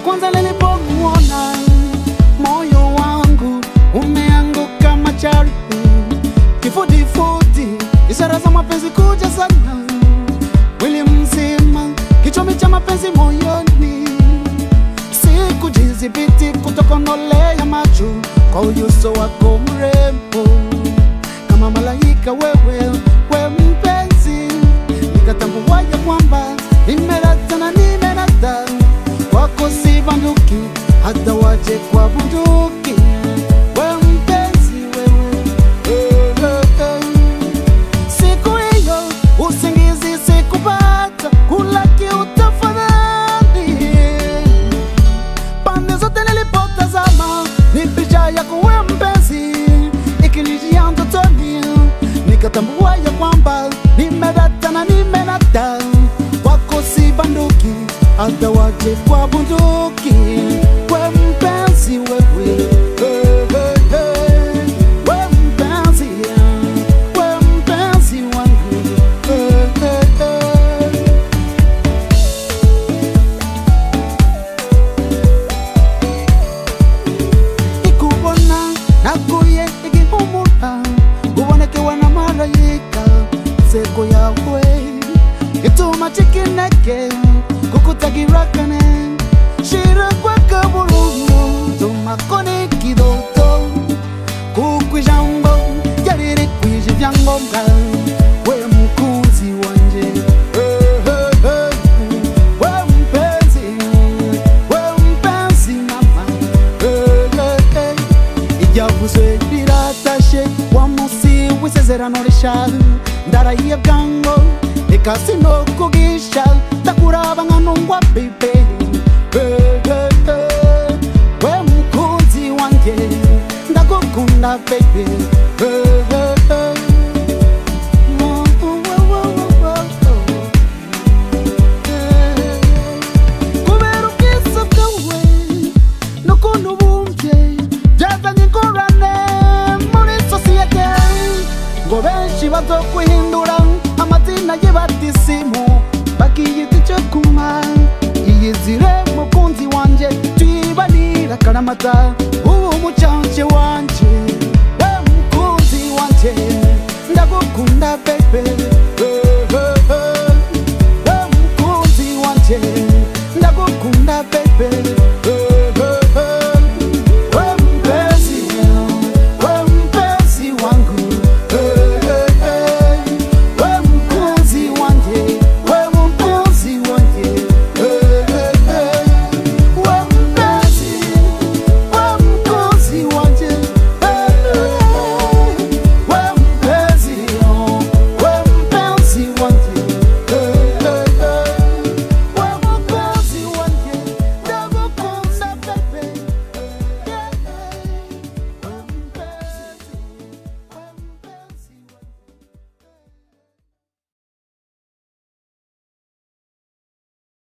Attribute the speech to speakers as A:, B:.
A: Kwanza nilipokuona moyo wangu umeanguka machari, kifudifudi ishara za mapenzi kuja sana, mwili mzima kichomi cha mapenzi moyoni, sikujidhibiti kutokonolea macho kwa uso wako mrembo kama malaika wewe, we mpenzi, nikatambua ya kwamba nimerata na nimerata wako si banduki, hata waje kwa bunduki. We mpenzi wewe, siku hiyo usingizi sikupata, kulaki utafadhali. Pande zote nilipotazama ni picha yako we mpenzi, ikinijia ndotoni, nikatambua ya kwamba nimerata na nimerata wako si banduki, hata waje kwa bunduki. We mpenzi wewe, we mpenzi, we mpenzi wangu, ikubona nakuye igihumura, ubonekewe na marayika, seko yawe ituma chikineke kukutagirakane, shira kwa kaburungu tumakone kidoto, kukwijambo yariri kwije vyangombwa. We mkunzi wanje, we mpenzi mama, ijavuze biratashe wa musi w'isezerano risha, ndarahiye bwango ikasi no kugisha, takuraba nkanungwa baby, we mukunzi wanje ndagukunda baby, kubera ubwiza bwawe n'ukuntu ubumvye byazanye ingorane muri sosiyete, ngo benshi bazokwihindura amazina y'abatisimu bakiyita icyo kunywa. Iyizire mukunzi wanje twibanira karamata, ubu mucanje wanje, we mukunzi wanje ndagukunda baby, we mukunzi wanje ndagukunda baby.